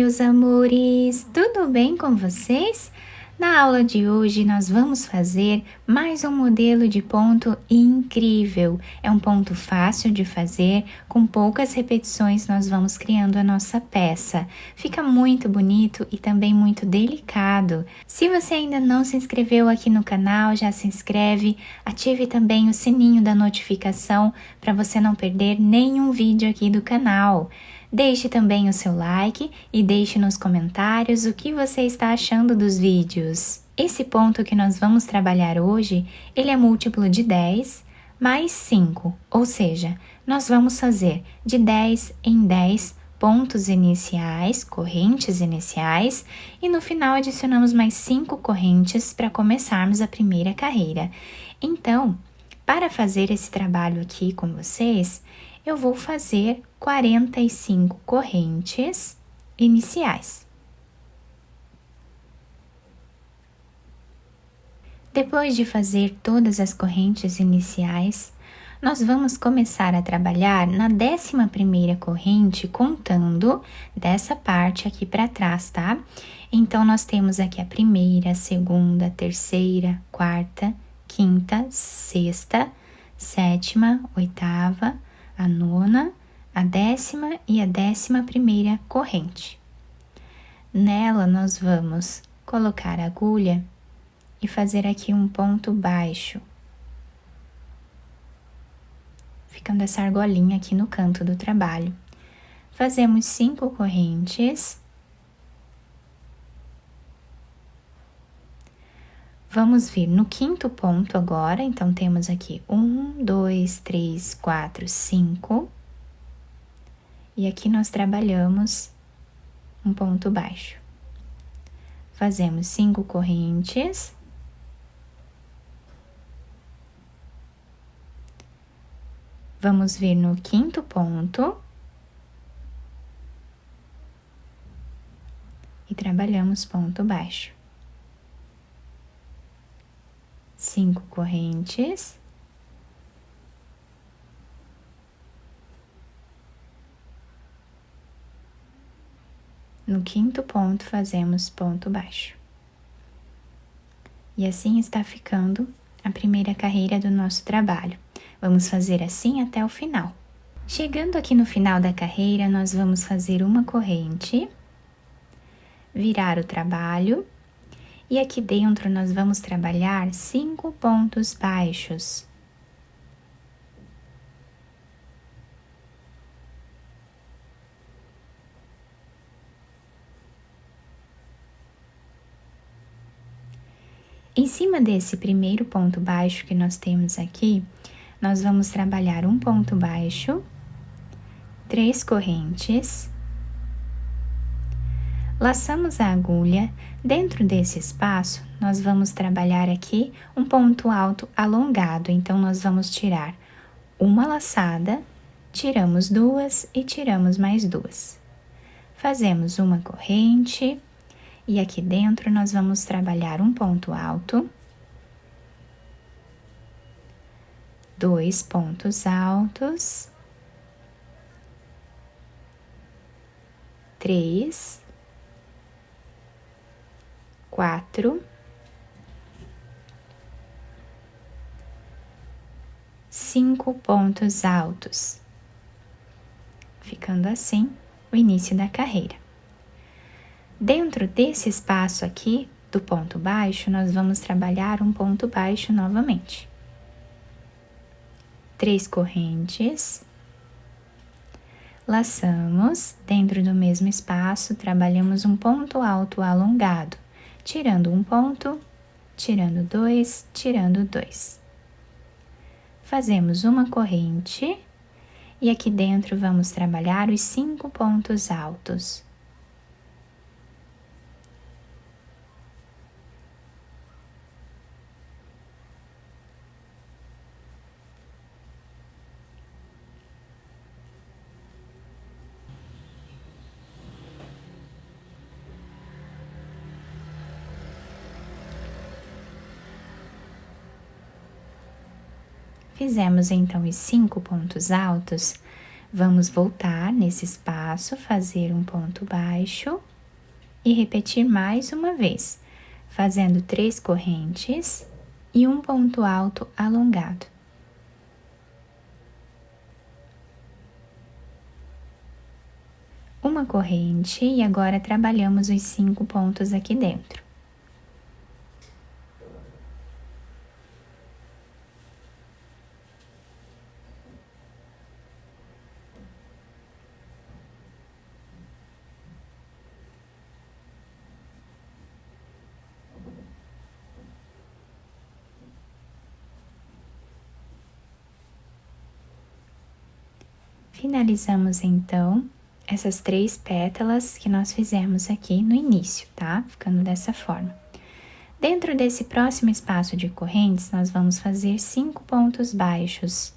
meus amores! Tudo bem com vocês? Na aula de hoje nós vamos fazer mais um modelo de ponto incrível. É um ponto fácil de fazer, com poucas repetições nós vamos criando a nossa peça. Fica muito bonito e também muito delicado. Se você ainda não se inscreveu aqui no canal, já se inscreve, ative também o sininho da notificação para você não perder nenhum vídeo aqui do canal. Deixe também o seu like e deixe nos comentários o que você está achando dos vídeos. Esse ponto que nós vamos trabalhar hoje, ele é múltiplo de 10 mais 5, ou seja, nós vamos fazer de 10 em 10 pontos iniciais, correntes iniciais, e no final adicionamos mais 5 correntes para começarmos a primeira carreira. Então, para fazer esse trabalho aqui com vocês, eu vou fazer 45 correntes iniciais. Depois de fazer todas as correntes iniciais, nós vamos começar a trabalhar na 11ª corrente, contando dessa parte aqui para trás, tá? Então, nós temos aqui a primeira, a segunda, a terceira, quarta, quinta, sexta, sétima, oitava, a nona, a 10ª e a 11ª corrente. Nela, nós vamos colocar a agulha e fazer aqui um ponto baixo, ficando essa argolinha aqui no canto do trabalho. Fazemos 5 correntes. Vamos vir no 5º ponto agora, então temos aqui 1, 2, 3, 4, 5. E aqui nós trabalhamos um ponto baixo. Fazemos 5 correntes. Vamos vir no 5º ponto. E trabalhamos ponto baixo. 5 correntes. No 5º ponto, fazemos ponto baixo. E assim está ficando a primeira carreira do nosso trabalho. Vamos fazer assim até o final. Chegando aqui no final da carreira, nós vamos fazer uma corrente, virar o trabalho. E aqui dentro nós vamos trabalhar 5 pontos baixos. Em cima desse primeiro ponto baixo que nós temos aqui, nós vamos trabalhar um ponto baixo, 3 correntes. Laçamos a agulha, dentro desse espaço, nós vamos trabalhar aqui um ponto alto alongado, então nós vamos tirar uma laçada, tiramos 2 e tiramos mais 2. Fazemos uma corrente, e aqui dentro nós vamos trabalhar um ponto alto, 2 pontos altos, 3, 4, 5 pontos altos, ficando assim o início da carreira. Dentro desse espaço aqui do ponto baixo, nós vamos trabalhar um ponto baixo novamente. 3 correntes. Laçamos, dentro do mesmo espaço, trabalhamos um ponto alto alongado, tirando um ponto, tirando 2, tirando 2. Fazemos uma corrente e aqui dentro vamos trabalhar os 5 pontos altos. Fizemos então os 5 pontos altos, vamos voltar nesse espaço, fazer um ponto baixo e repetir mais uma vez, fazendo 3 correntes e um ponto alto alongado. Uma corrente e agora trabalhamos os 5 pontos aqui dentro. Finalizamos então essas 3 pétalas que nós fizemos aqui no início, tá? Ficando dessa forma. Dentro desse próximo espaço de correntes, nós vamos fazer 5 pontos baixos.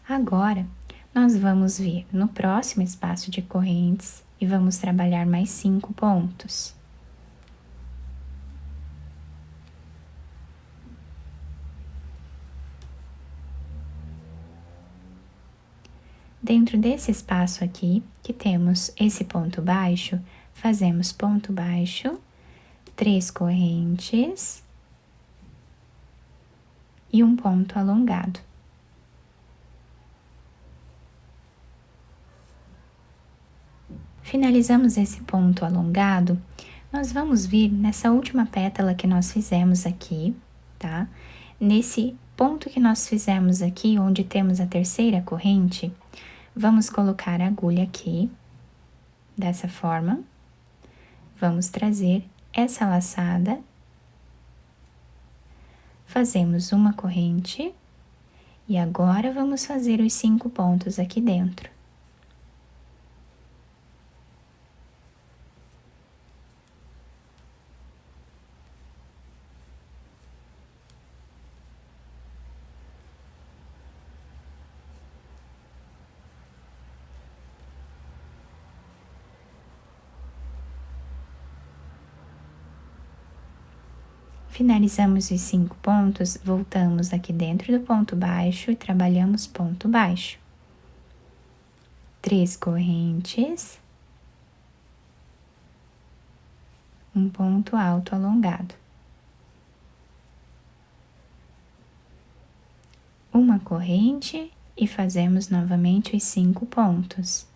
Agora, nós vamos vir no próximo espaço de correntes e vamos trabalhar mais 5 pontos. Dentro desse espaço aqui, que temos esse ponto baixo, fazemos ponto baixo, 3 correntes e um ponto alongado. Finalizamos esse ponto alongado, nós vamos vir nessa última pétala que nós fizemos aqui, tá? Nesse ponto que nós fizemos aqui, onde temos a terceira corrente, vamos colocar a agulha aqui, dessa forma. Vamos trazer essa laçada, fazemos uma corrente e agora vamos fazer os 5 pontos aqui dentro. Finalizamos os 5 pontos, voltamos aqui dentro do ponto baixo e trabalhamos ponto baixo. 3 correntes, um ponto alto alongado. Uma corrente e fazemos novamente os 5 pontos.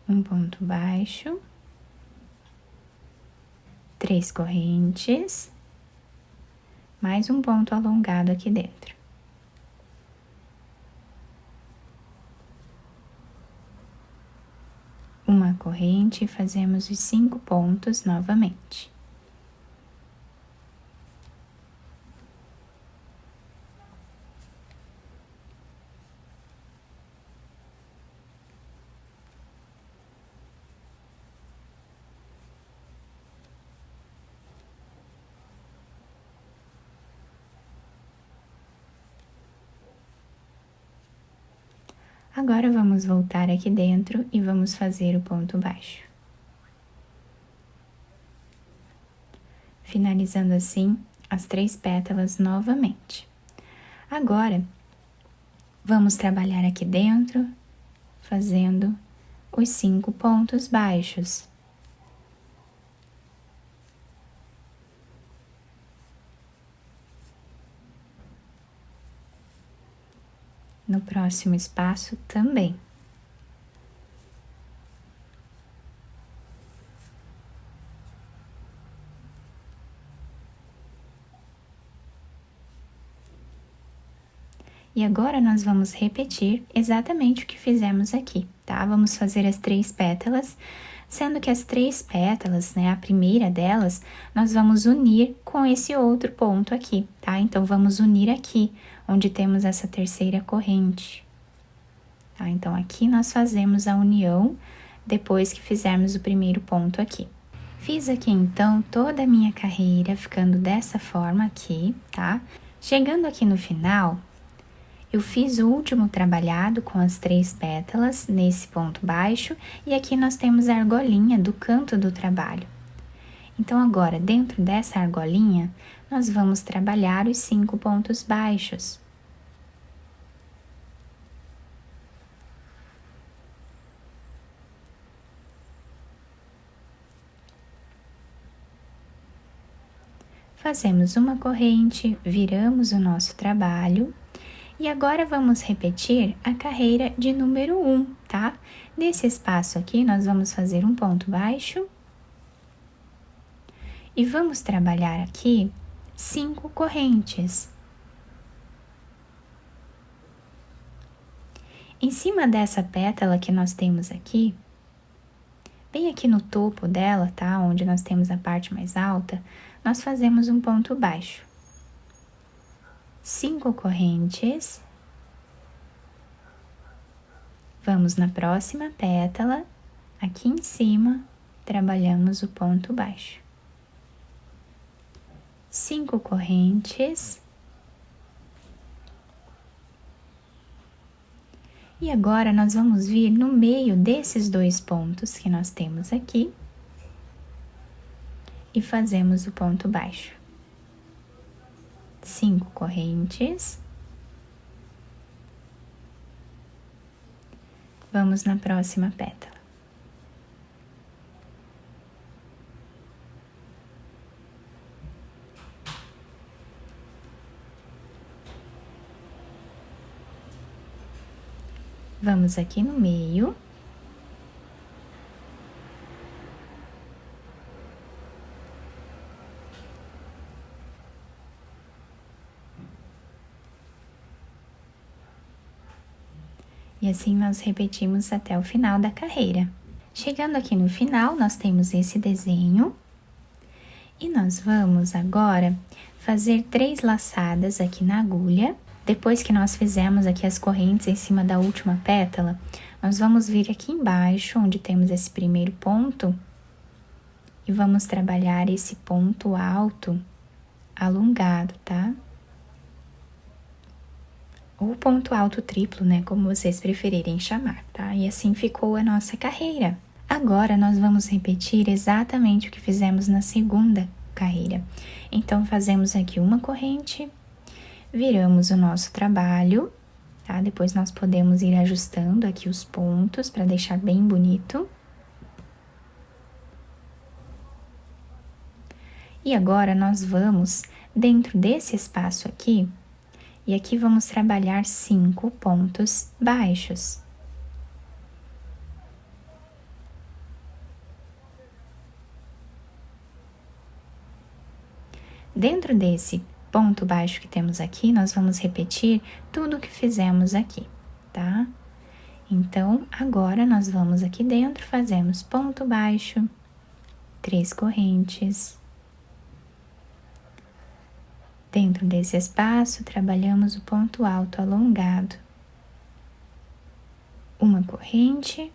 Um ponto baixo, 3 correntes, mais um ponto alongado aqui dentro. Uma corrente e fazemos os 5 pontos novamente. Agora, vamos voltar aqui dentro e vamos fazer o ponto baixo. Finalizando assim as 3 pétalas novamente. Agora, vamos trabalhar aqui dentro, fazendo os 5 pontos baixos. No próximo espaço também. E agora nós vamos repetir exatamente o que fizemos aqui, tá? Vamos fazer as 3 pétalas, sendo que as 3 pétalas, né, a primeira delas, nós vamos unir com esse outro ponto aqui, tá? Então, vamos unir aqui, onde temos essa terceira corrente, tá? Então, aqui nós fazemos a união depois que fizermos o primeiro ponto aqui. Fiz aqui, então, toda a minha carreira, ficando dessa forma aqui, tá? Chegando aqui no final, eu fiz o último trabalhado com as 3 pétalas nesse ponto baixo, e aqui nós temos a argolinha do canto do trabalho. Então, agora, dentro dessa argolinha, nós vamos trabalhar os 5 pontos baixos. Fazemos uma corrente, viramos o nosso trabalho e agora vamos repetir a carreira de número 1, tá? Nesse espaço aqui, nós vamos fazer um ponto baixo e vamos trabalhar aqui 5 correntes. Em cima dessa pétala que nós temos aqui, bem aqui no topo dela, tá? Onde nós temos a parte mais alta, nós fazemos um ponto baixo. 5 correntes. Vamos na próxima pétala, aqui em cima, trabalhamos o ponto baixo. 5 correntes. E agora, nós vamos vir no meio desses 2 pontos que nós temos aqui e fazemos o ponto baixo. 5 correntes. Vamos na próxima pétala. Vamos aqui no meio. E assim nós repetimos até o final da carreira. Chegando aqui no final, nós temos esse desenho. E nós vamos agora fazer 3 laçadas aqui na agulha. Depois que nós fizemos aqui as correntes em cima da última pétala, nós vamos vir aqui embaixo, onde temos esse primeiro ponto, e vamos trabalhar esse ponto alto alongado, tá? Ou ponto alto triplo, né? Como vocês preferirem chamar, tá? E assim ficou a nossa carreira. Agora, nós vamos repetir exatamente o que fizemos na segunda carreira. Então, fazemos aqui uma corrente, viramos o nosso trabalho, tá? Depois, nós podemos ir ajustando aqui os pontos para deixar bem bonito. E agora, nós vamos dentro desse espaço aqui, e aqui vamos trabalhar 5 pontos baixos. Dentro desse ponto baixo que temos aqui, nós vamos repetir tudo o que fizemos aqui, tá? Então, agora nós vamos aqui dentro, fazemos ponto baixo, 3 correntes. Dentro desse espaço, trabalhamos o ponto alto alongado. Uma corrente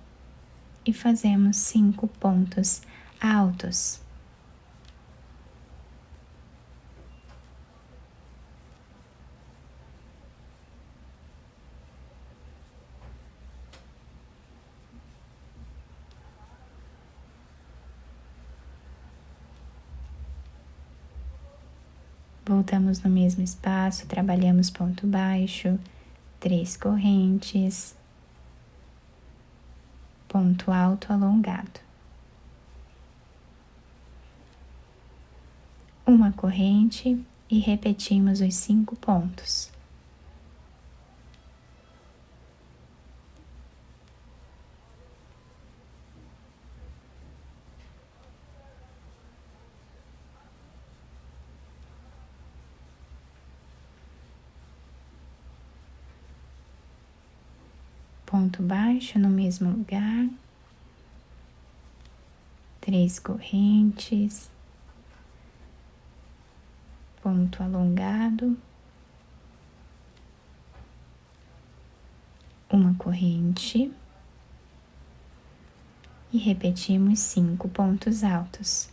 e fazemos 5 pontos altos. Voltamos no mesmo espaço, trabalhamos ponto baixo, 3 correntes, ponto alto alongado. Uma corrente e repetimos os 5 pontos. Ponto baixo no mesmo lugar, 3 correntes, ponto alongado, uma corrente e repetimos 5 pontos altos.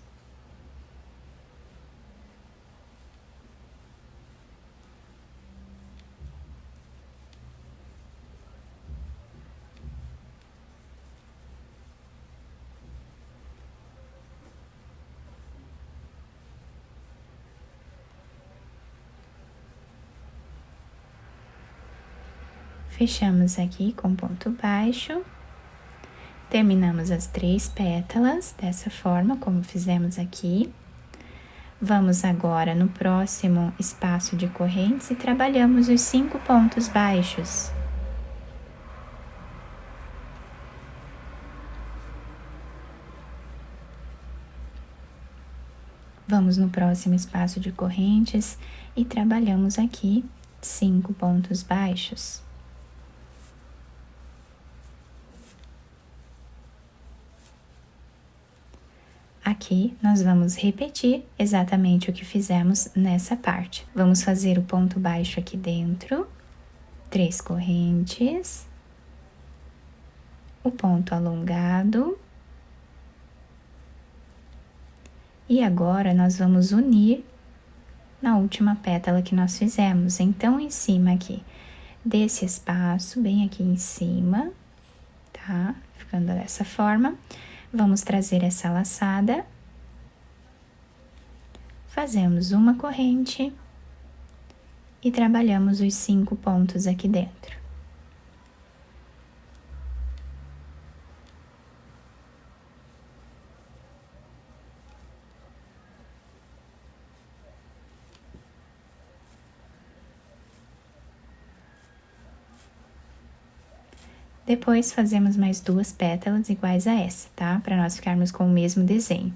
Fechamos aqui com ponto baixo, terminamos as 3 pétalas dessa forma, como fizemos aqui. Vamos agora no próximo espaço de correntes e trabalhamos os 5 pontos baixos. Vamos no próximo espaço de correntes e trabalhamos aqui 5 pontos baixos. Aqui, nós vamos repetir exatamente o que fizemos nessa parte. Vamos fazer o ponto baixo aqui dentro, 3 correntes, o ponto alongado. E agora, nós vamos unir na última pétala que nós fizemos. Então, em cima aqui desse espaço, bem aqui em cima, tá? Ficando dessa forma. Vamos trazer essa laçada, fazemos uma corrente e trabalhamos os 5 pontos aqui dentro. Depois, fazemos mais 2 pétalas iguais a essa, tá? Para nós ficarmos com o mesmo desenho.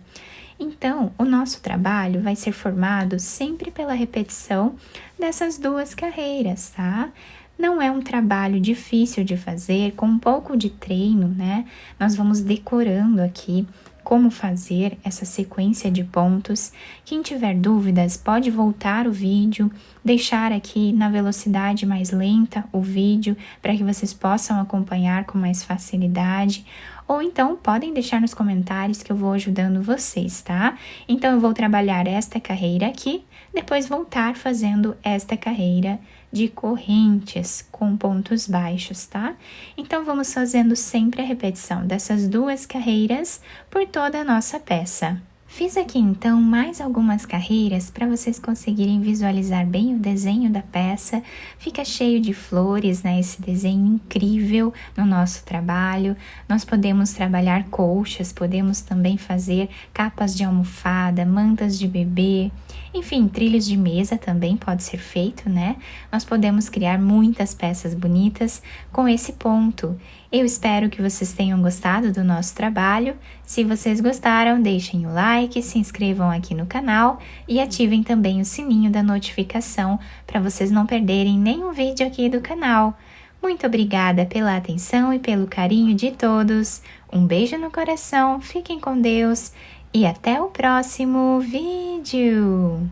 Então, o nosso trabalho vai ser formado sempre pela repetição dessas 2 carreiras, tá? Não é um trabalho difícil de fazer, com um pouco de treino, né? Nós vamos decorando aqui como fazer essa sequência de pontos. Quem tiver dúvidas, pode voltar o vídeo, deixar aqui na velocidade mais lenta o vídeo, para que vocês possam acompanhar com mais facilidade. Ou então, podem deixar nos comentários que eu vou ajudando vocês, tá? Então, eu vou trabalhar esta carreira aqui, depois voltar fazendo esta carreira de correntes com pontos baixos, tá? Então, vamos fazendo sempre a repetição dessas 2 carreiras por toda a nossa peça. Fiz aqui, então, mais algumas carreiras para vocês conseguirem visualizar bem o desenho da peça. Fica cheio de flores, né? Esse desenho incrível no nosso trabalho. Nós podemos trabalhar colchas, podemos também fazer capas de almofada, mantas de bebê. Enfim, trilhos de mesa também pode ser feito, né? Nós podemos criar muitas peças bonitas com esse ponto. Eu espero que vocês tenham gostado do nosso trabalho. Se vocês gostaram, deixem o like, se inscrevam aqui no canal e ativem também o sininho da notificação para vocês não perderem nenhum vídeo aqui do canal. Muito obrigada pela atenção e pelo carinho de todos. Um beijo no coração, fiquem com Deus e até o próximo vídeo!